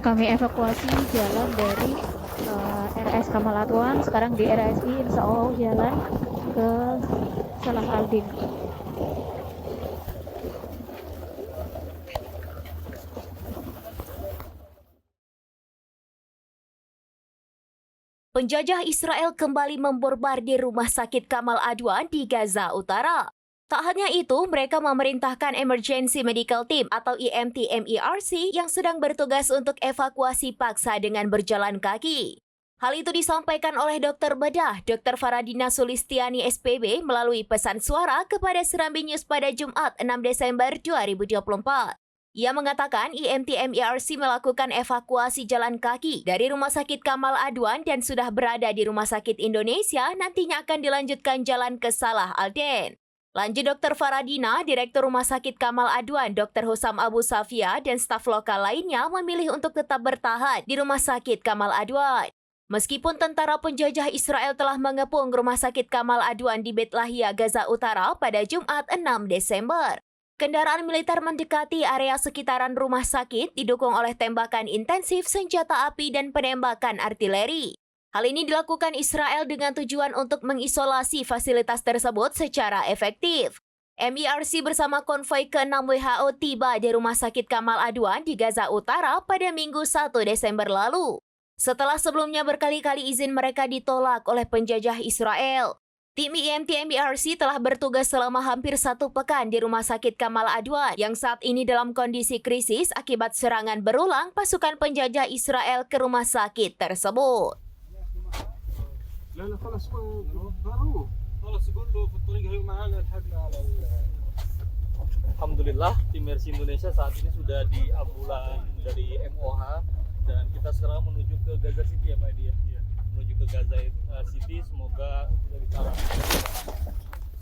Kami evakuasi jalan dari RS Kamal Adwan, sekarang di RSI insya Allah jalan ke Salah Aldin. Penjajah Israel kembali membombardir rumah sakit Kamal Adwan di Gaza Utara. Tak hanya itu, mereka memerintahkan Emergency Medical Team atau EMT-MERC yang sedang bertugas untuk evakuasi paksa dengan berjalan kaki. Hal itu disampaikan oleh Dr. Bedah, Dr. Faradina Sulistiani SPB melalui pesan suara kepada Serambi News pada Jumat 6 Desember 2024. Ia mengatakan EMT-MERC melakukan evakuasi jalan kaki dari Rumah Sakit Kamal Adwan dan sudah berada di Rumah Sakit Indonesia, nantinya akan dilanjutkan jalan ke Salah Alden. Lanjut Dr. Faradina, Direktur Rumah Sakit Kamal Adwan, Dr. Husam Abu Safia dan staf lokal lainnya memilih untuk tetap bertahan di Rumah Sakit Kamal Adwan. Meskipun tentara penjajah Israel telah mengepung Rumah Sakit Kamal Adwan di Bet Lahia, Gaza Utara pada Jumat 6 Desember. Kendaraan militer mendekati area sekitaran rumah sakit didukung oleh tembakan intensif senjata api dan penembakan artileri. Hal ini dilakukan Israel dengan tujuan untuk mengisolasi fasilitas tersebut secara efektif. MERC bersama konvoi ke-6 WHO tiba di Rumah Sakit Kamal Adwan di Gaza Utara pada Minggu 1 Desember lalu. Setelah sebelumnya berkali-kali izin mereka ditolak oleh penjajah Israel. Tim EMT-MERC telah bertugas selama hampir 1 pekan di Rumah Sakit Kamal Adwan yang saat ini dalam kondisi krisis akibat serangan berulang pasukan penjajah Israel ke rumah sakit tersebut. Alhamdulillah, tim Mercy Indonesia saat ini sudah di ambulan dari MOH dan kita sekarang menuju ke Gaza City ya Pak Edi ya? Menuju ke Gaza City, semoga dari arah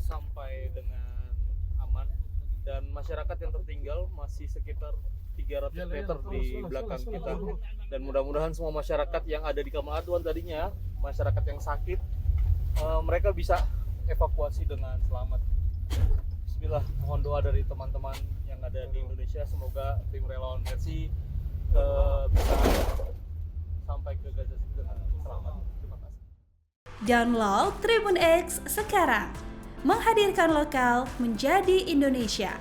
sampai dengan aman dan masyarakat yang tertinggal masih sekitar 300 meter di belakang kita dan mudah-mudahan semua masyarakat yang ada di Kamal Adwan tadinya, masyarakat yang sakit, mereka bisa evakuasi dengan selamat. Bismillah, mohon doa dari teman-teman yang ada di Indonesia, semoga tim relawan Mercy bisa sampai ke Gaza City dengan selamat. Terima kasih. Download Tribun X sekarang, menghadirkan lokal menjadi Indonesia.